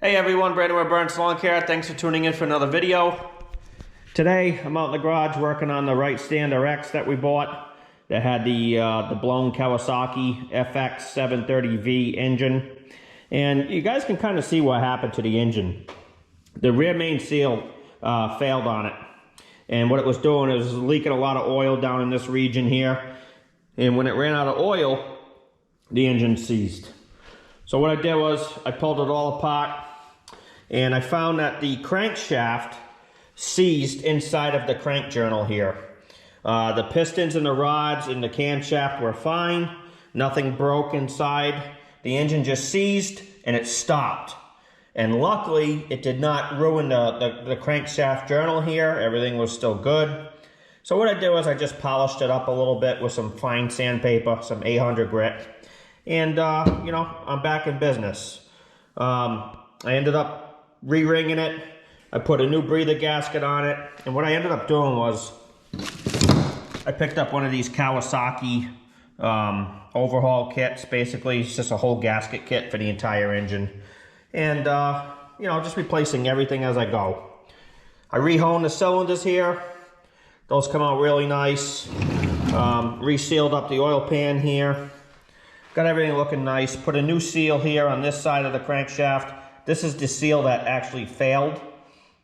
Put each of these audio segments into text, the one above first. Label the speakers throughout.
Speaker 1: Hey everyone, Brandon with Burns Lawn Care. Thanks for tuning in for another video. Today, I'm out in the garage working on the Wright Stander X that we bought that had the blown Kawasaki FX730V engine. And you guys can kind of see what happened to the engine. The rear main seal failed on it. And what it was doing is leaking a lot of oil down in this region here. And when it ran out of oil, the engine seized. So what I did was I pulled it all apart, and I found that the crankshaft seized inside of the crank journal here. The pistons and the rods and the camshaft were fine. Nothing broke inside. The engine just seized and it stopped. And luckily, it did not ruin the crankshaft journal here. Everything was still good. So what I did was I just polished it up a little bit with some fine sandpaper, some 800 grit. And, you know, I'm back in business. I ended up re-ringing it. I put a new breather gasket on it. And what I ended up doing was I picked up one of these Kawasaki overhaul kits. Basically, it's just a whole gasket kit for the entire engine. And, you know, just replacing everything as I go. I re-honed the cylinders here. Those come out really nice. Resealed up the oil pan here. Got everything looking nice. Put a new seal here on this side of the crankshaft. This is the seal that actually failed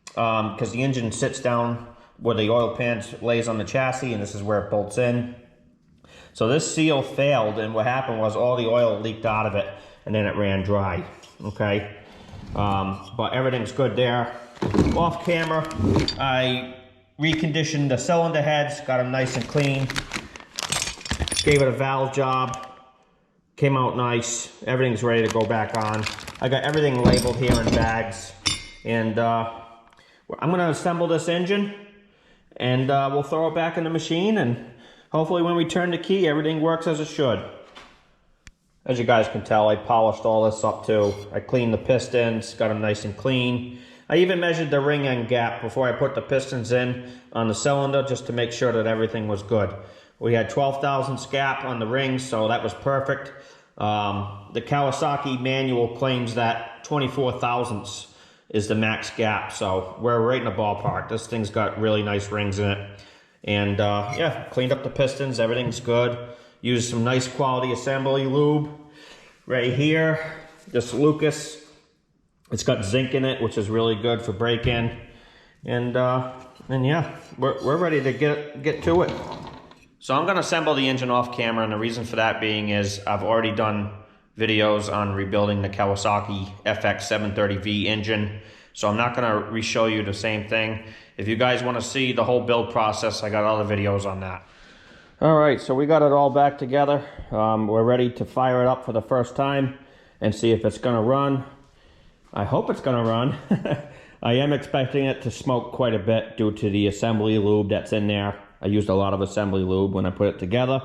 Speaker 1: because the engine sits down where the oil pan lays on the chassis, and this is where it bolts in. So this seal failed, and what happened was all the oil leaked out of it, and then it ran dry. Okay, but everything's good there. Off camera, I reconditioned the cylinder heads, got them nice and clean. Gave it a valve job. Came out nice. Everything's ready to go back on. I got everything labeled here in bags. And I'm going to assemble this engine. And we'll throw it back in the machine. And hopefully when we turn the key, everything works as it should. As you guys can tell, I polished all this up too. I cleaned the pistons, got them nice and clean. I even measured the ring end gap before I put the pistons in on the cylinder just to make sure that everything was good. We had 12 thousandths gap on the rings, so that was perfect. The Kawasaki manual claims that 24 thousandths is the max gap, so we're right in the ballpark. This thing's got really nice rings in it. And yeah, cleaned up the pistons, everything's good. Used some nice quality assembly lube right here. This Lucas, it's got zinc in it, which is really good for break-in. And yeah, we're ready to get to it. So I'm going to assemble the engine off camera, and the reason for that being is I've already done videos on rebuilding the Kawasaki FX730V engine, so I'm not going to re-show you the same thing. If you guys want to see the whole build process, I got other videos on that. Alright, so we got it all back together. We're ready to fire it up for the first time and see if it's going to run. I hope it's going to run. I am expecting it to smoke quite a bit due to the assembly lube that's in there. I used a lot of assembly lube when I put it together.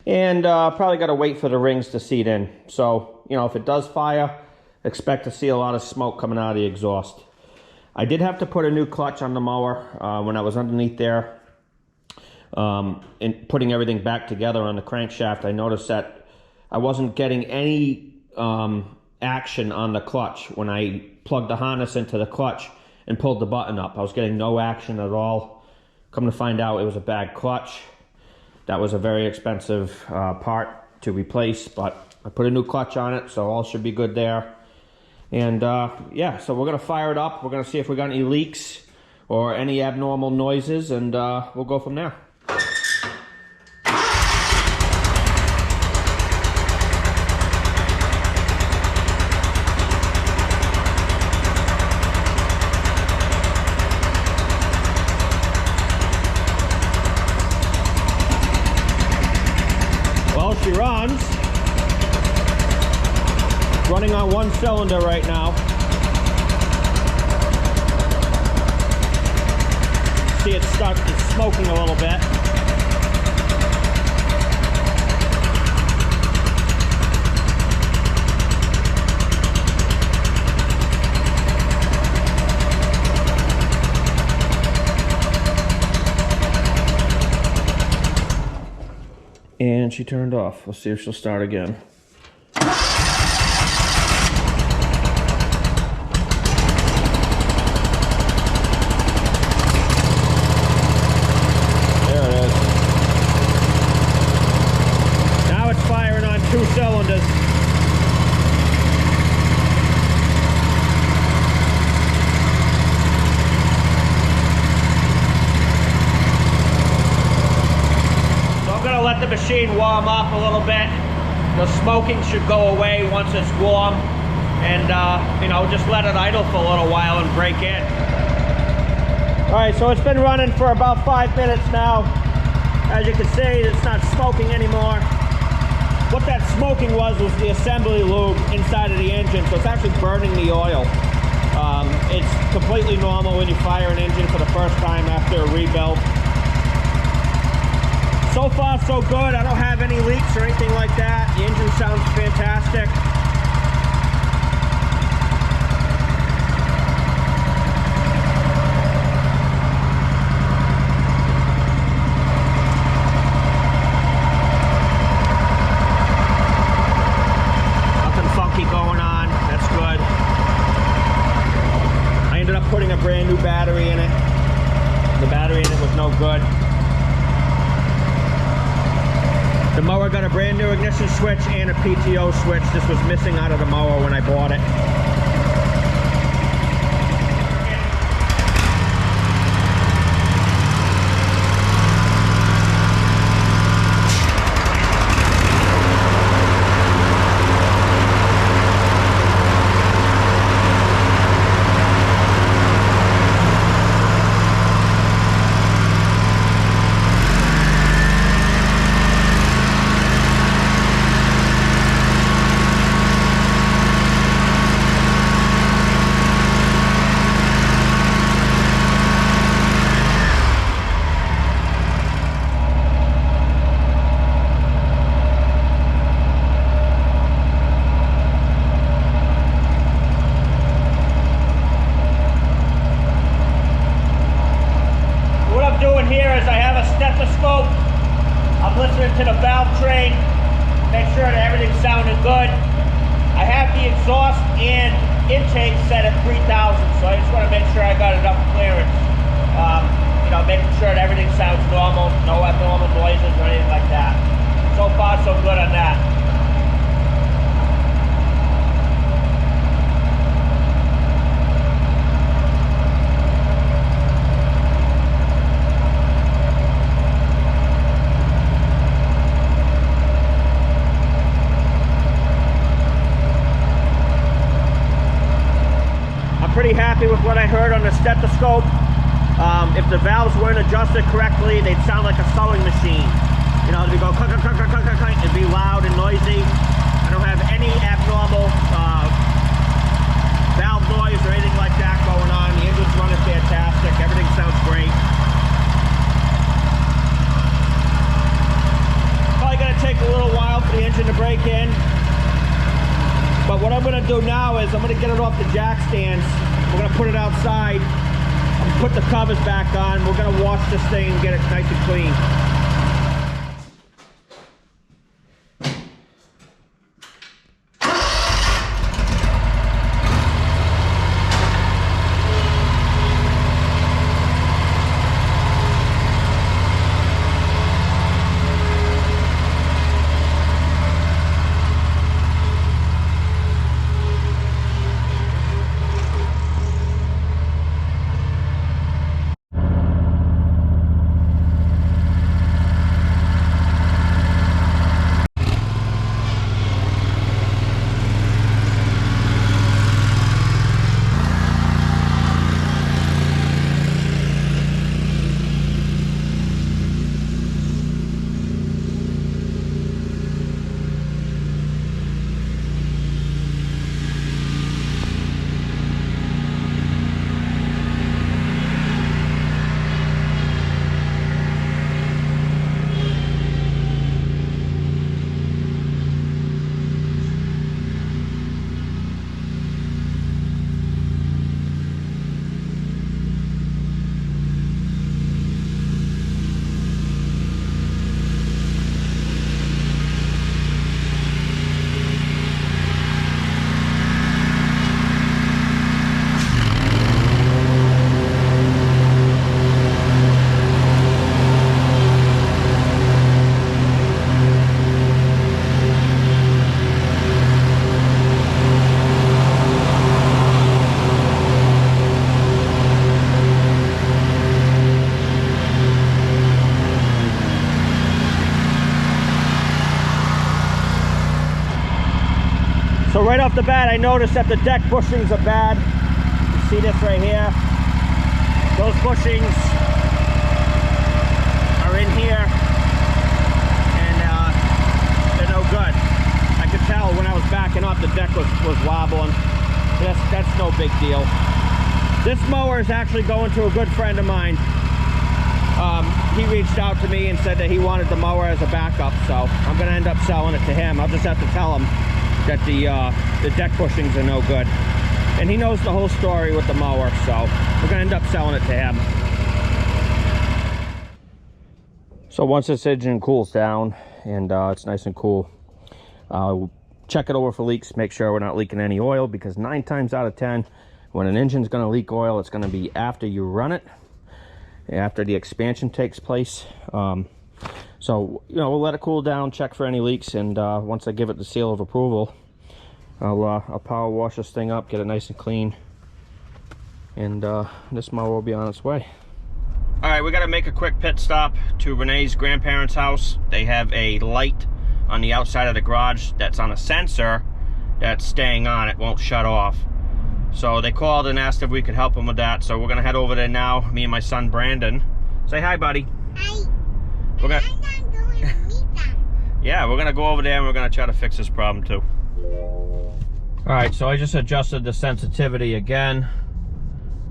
Speaker 1: And probably got to wait for the rings to seat in. So, you know, if it does fire, expect to see a lot of smoke coming out of the exhaust. I did have to put a new clutch on the mower when I was underneath there. And putting everything back together on the crankshaft, I noticed that I wasn't getting any action on the clutch when I plugged the harness into the clutch and pulled the button up. I was getting no action at all. Come to find out, it was a bad clutch. That was a very expensive part to replace, but I put a new clutch on it, so all should be good there. And yeah, so we're gonna fire it up. We're gonna see if we got any leaks or any abnormal noises, and we'll go from there. She runs. Running on one cylinder right now. See it's smoking a little bit. And she turned off. Let's see if she'll start again. let the machine warm up a little bit. The smoking should go away once it's warm, and you know, just let it idle for a little while and break in. All right, so it's been running for about 5 minutes now. As you can see, it's not smoking anymore. What that smoking was the assembly lube inside of the engine, so it's actually burning the oil. It's completely normal when you fire an engine for the first time after a rebuild. So far, so good. I don't have any leaks or anything like that. The engine sounds fantastic. Nothing funky going on. That's good. I ended up putting a brand new battery in it. The battery in it was no good. The mower got a brand new ignition switch and a PTO switch. This was missing out of the mower when I bought it. I'm listening to the valve train, make sure that everything's sounding good. I have the exhaust and intake set at 3,000, so I just want to make sure I got enough clearance. You know, making sure that everything sounds normal, no abnormal noises or anything like that. So far, so good on that. Pretty happy with what I heard on the stethoscope. If the valves weren't adjusted correctly, they'd sound like a sewing machine. You know, it'd go clunk, clunk, clunk, clunk, clunk, it'd be loud and noisy. I don't have any abnormal valve noise or anything like that going on. The engine's running fantastic. Everything sounds great. Probably gonna take a little while for the engine to break in. But what I'm going to do now is I'm going to get it off the jack stands. We're going to put it outside. I'm going to put the covers back on. We're going to wash this thing and get it nice and clean. So right off the bat, I noticed that the deck bushings are bad. You see this right here? Those bushings are in here, and they're no good. I could tell when I was backing up, the deck was wobbling. That's no big deal. This mower is actually going to a good friend of mine. He reached out to me and said that he wanted the mower as a backup, so I'm going to end up selling it to him. I'll just have to tell him that the deck bushings are no good. And he knows the whole story with the mower, so we're going to end up selling it to him. So once this engine cools down and it's nice and cool, check it over for leaks, make sure we're not leaking any oil, because 9 times out of 10, when an engine's going to leak oil, it's going to be after you run it, after the expansion takes place. So, you know, we'll let it cool down, check for any leaks, and once I give it the seal of approval, I'll power wash this thing up, get it nice and clean, and this mower will be on its way. All right, we got to make a quick pit stop to Renee's grandparents' house. They have a light on the outside of the garage that's on a sensor that's staying on. It won't shut off. So they called and asked if we could help them with that. So we're going to head over there now, me and my son Brandon. Say hi, buddy.
Speaker 2: Hi.
Speaker 1: We're gonna...
Speaker 2: I'm not going to meet them.
Speaker 1: Yeah, we're going to go over there and we're going to try to fix this problem too. All right, so I just adjusted the sensitivity again.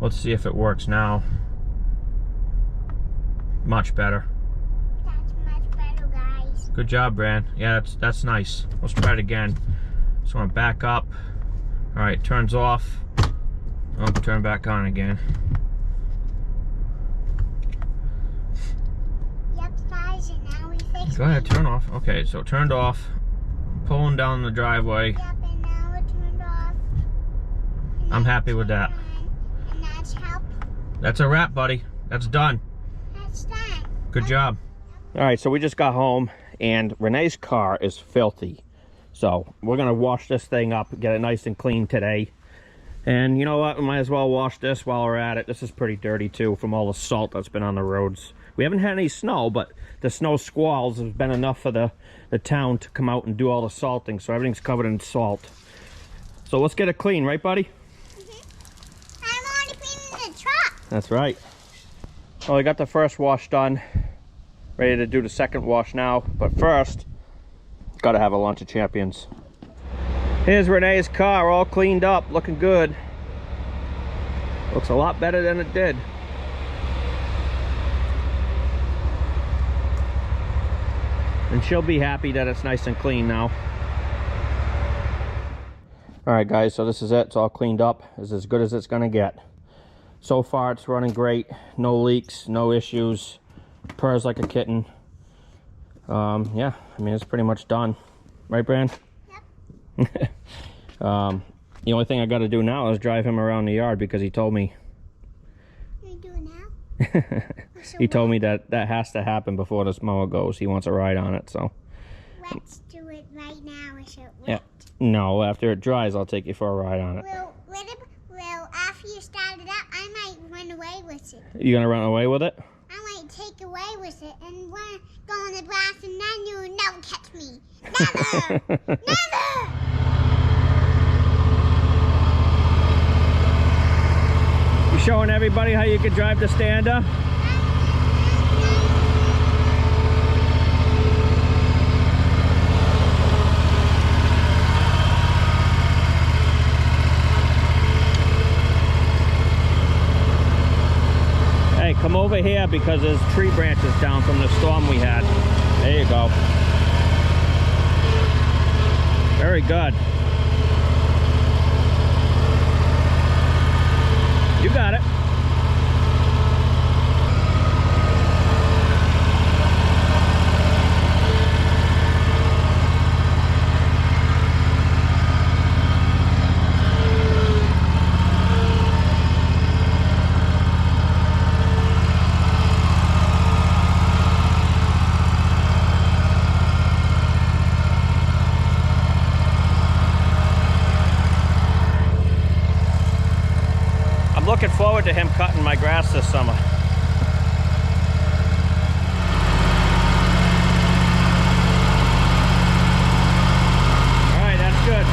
Speaker 1: Let's see if it works now. Much better.
Speaker 2: That's much better, guys.
Speaker 1: Good job, Brand. Yeah, that's nice. Let's try it again. So I'm back up. All right, turns off. Oh, turn back on again.
Speaker 2: Yep, guys, and now we fix
Speaker 1: Go ahead, turn off. Okay, so turned off. Pulling down the driveway.
Speaker 2: Yep, and now it turned off. And
Speaker 1: I'm
Speaker 2: now
Speaker 1: happy with that.
Speaker 2: and that's help.
Speaker 1: That's a wrap, buddy. That's done.
Speaker 2: That's done.
Speaker 1: Good job. All right, so we just got home, and Renee's car is filthy. So we're gonna wash this thing up, get it nice and clean today. And you know what? We might as well wash this while we're at it. This is pretty dirty too, from all the salt that's been on the roads. We haven't had any snow, but the snow squalls have been enough for the town to come out and do all the salting. So everything's covered in salt. So let's get it clean, right, buddy?
Speaker 2: I'm already cleaning the truck.
Speaker 1: That's right. Well, we got the first wash done. Ready to do the second wash now. But first, gotta have a lunch of champions. Here's Renee's car, all cleaned up, looking good. Looks a lot better than it did. And she'll be happy that it's nice and clean now. All right, guys, so this is it. It's all cleaned up. It's as good as it's gonna get. So far, it's running great. No leaks, no issues. Purrs like a kitten. Yeah, I mean, it's pretty much done. Right, Brand?
Speaker 2: Yep.
Speaker 1: The only thing I got to do now is drive him around the yard, because he told me.
Speaker 2: You do it now?
Speaker 1: He told me that has to happen before this mower goes. He wants a ride on it, so.
Speaker 2: Let's do it right now. Is it wet?
Speaker 1: Yeah. No, after it dries, I'll take you for a ride on it.
Speaker 2: Well, after you start it up, I might run away with it.
Speaker 1: You gonna run away with it?
Speaker 2: I might take away with it and go in the grass, and then you will never catch me. Never! Never!
Speaker 1: You showing everybody how you can drive the Stander? Hey, come over here, because there's tree branches down from the storm we had. There you go. Very good. You got it. Looking forward to him cutting my grass this summer. All right, that's good.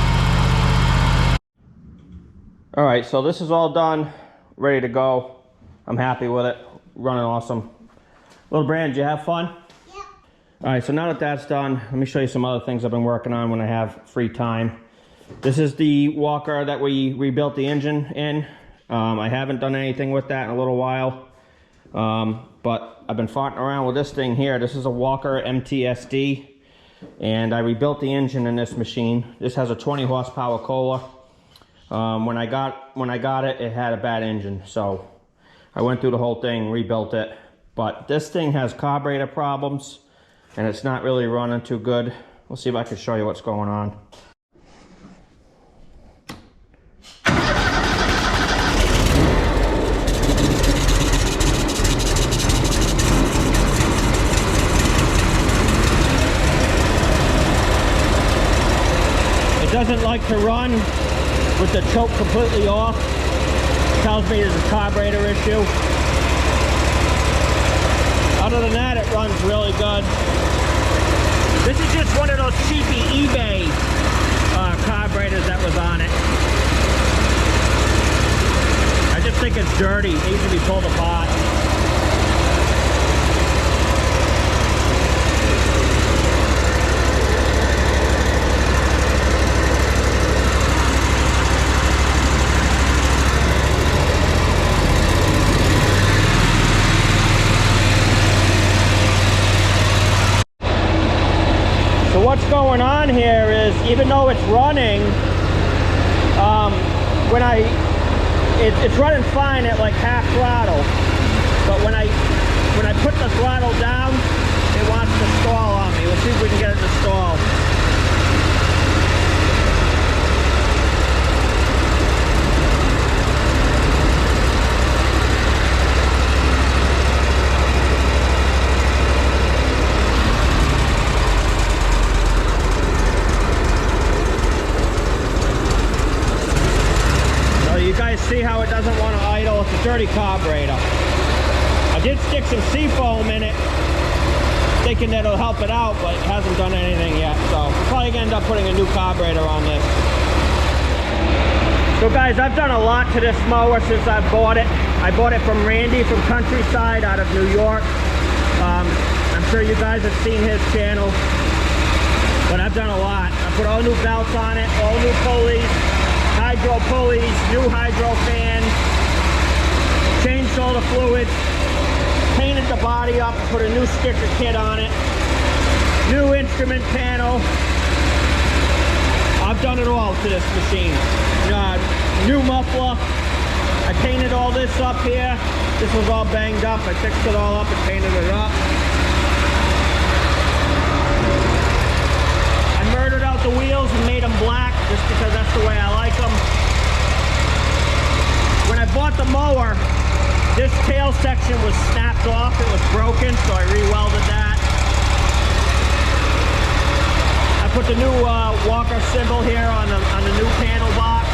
Speaker 1: All right, so this is all done, ready to go. I'm happy with it, running awesome. Little Brand, did you have fun?
Speaker 2: Yep.
Speaker 1: All right, so now that that's done, let me show you some other things I've been working on when I have free time. This is the walker that we rebuilt the engine in. I haven't done anything with that in a little while, but I've been farting around with this thing here. This is a Walker MTSD, and I rebuilt the engine in this machine. This has a 20 horsepower Kohler. When I got it, it had a bad engine, so I went through the whole thing, rebuilt it. But this thing has carburetor problems, and it's not really running too good. We'll see if I can show you what's going on. It doesn't like to run with the choke completely off. Tells me there's a carburetor issue. Other than that, it runs really good. This is just one of those cheapy eBay carburetors that was on it. I just think it's dirty. It needs to be pulled apart. What's going on here is, even though it's running, it's running fine at like half throttle, but when I put the throttle down, it wants to stall on me. We'll see if we can get it to stall. You guys see how it doesn't want to idle? It's a dirty carburetor. I did stick some seafoam in it, thinking that it'll help it out, but it hasn't done anything yet. So we're probably gonna end up putting a new carburetor on this. So guys, I've done a lot to this mower since I bought it. I bought it from Randy from Countryside out of New York. I'm sure you guys have seen his channel, but I've done a lot. I put all new belts on it, all new pulleys, hydro pulleys, new hydro fan, changed all the fluids, painted the body up, put a new sticker kit on it, new instrument panel. I've done it all to this machine. New muffler. I painted all this up here. This was all banged up. I fixed it all up and painted it up. I murdered out the wheels and made them black just because that's the way I like them. When I bought the mower, this tail section was snapped off. It was broken, so I re-welded that. I put the new Walker symbol here on the new panel box.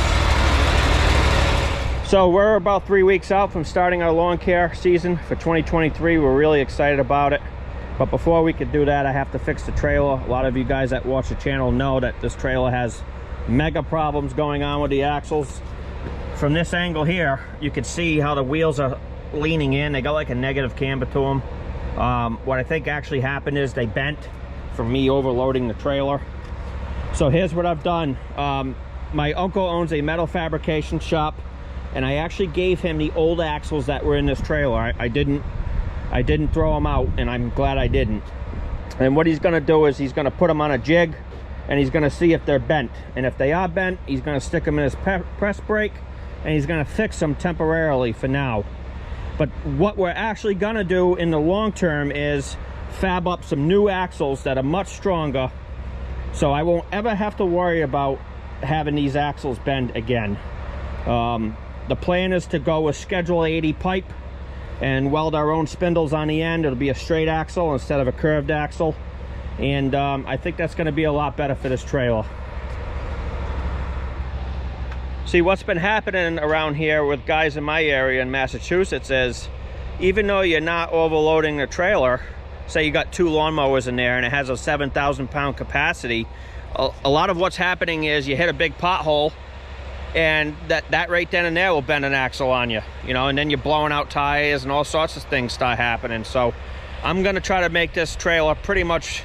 Speaker 1: So we're about 3 weeks out from starting our lawn care season for 2023. We're really excited about it. But before we could do that, I have to fix the trailer. A lot of you guys that watch the channel know that this trailer has mega problems going on with the axles. From this angle here, you can see how the wheels are leaning in. They got like a negative camber to them. What I think actually happened is they bent from me overloading the trailer. So here's what I've done. My uncle owns a metal fabrication shop, and I actually gave him the old axles that were in this trailer. I didn't throw them out, and I'm glad I didn't. And what he's gonna do is he's gonna put them on a jig, and he's gonna see if they're bent. And if they are bent, he's gonna stick them in his press brake, and he's gonna fix them temporarily for now. But what we're actually gonna do in the long term is fab up some new axles that are much stronger, so I won't ever have to worry about having these axles bend again. The plan is to go with Schedule 80 pipe and weld our own spindles on the end. It'll be a straight axle instead of a curved axle, and I think that's going to be a lot better for this trailer. See, what's been happening around here with guys in my area in Massachusetts is, even though you're not overloading the trailer, say you got 2 lawnmowers in there and it has a 7,000 pound capacity, a lot of what's happening is you hit a big pothole and that right then and there will bend an axle on you, you know, and then you're blowing out tires and all sorts of things start happening. So I'm gonna try to make this trailer pretty much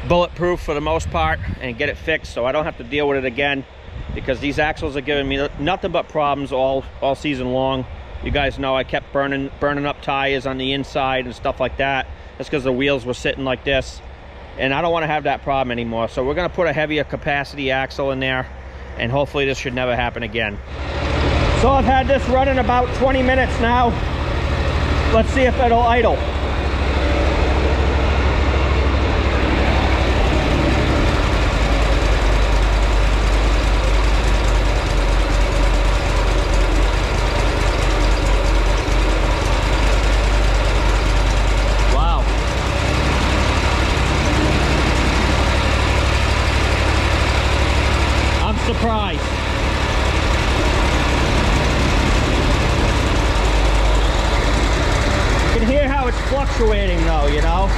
Speaker 1: bulletproof for the most part and get it fixed so I don't have to deal with it again, because these axles are giving me nothing but problems all season long. You guys know I kept burning up tires on the inside and stuff like that. That's because the wheels were sitting like this, and I don't want to have that problem anymore. So we're going to put a heavier capacity axle in there, and hopefully this should never happen again. So I've had this running about 20 minutes now. Let's see if it'll idle. Surprise. You can hear how it's fluctuating though, you know.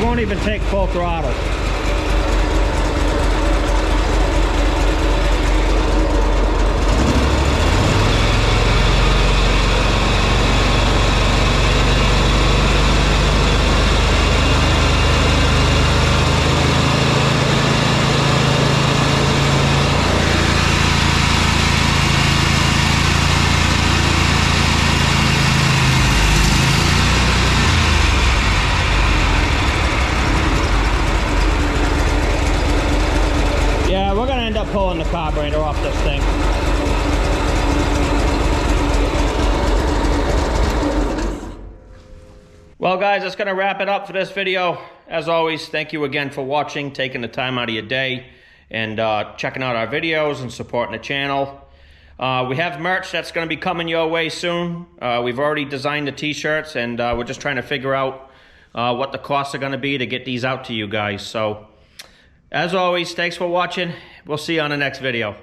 Speaker 1: Won't even take full throttle. Yeah, we're gonna end up pulling the carburetor off this thing. Well guys, that's gonna wrap it up for this video. As always, thank you again for watching, taking the time out of your day, and checking out our videos and supporting the channel. We have merch that's gonna be coming your way soon. We've already designed the t-shirts, and we're just trying to figure out what the costs are gonna be to get these out to you guys. So, as always, thanks for watching. We'll see you on the next video.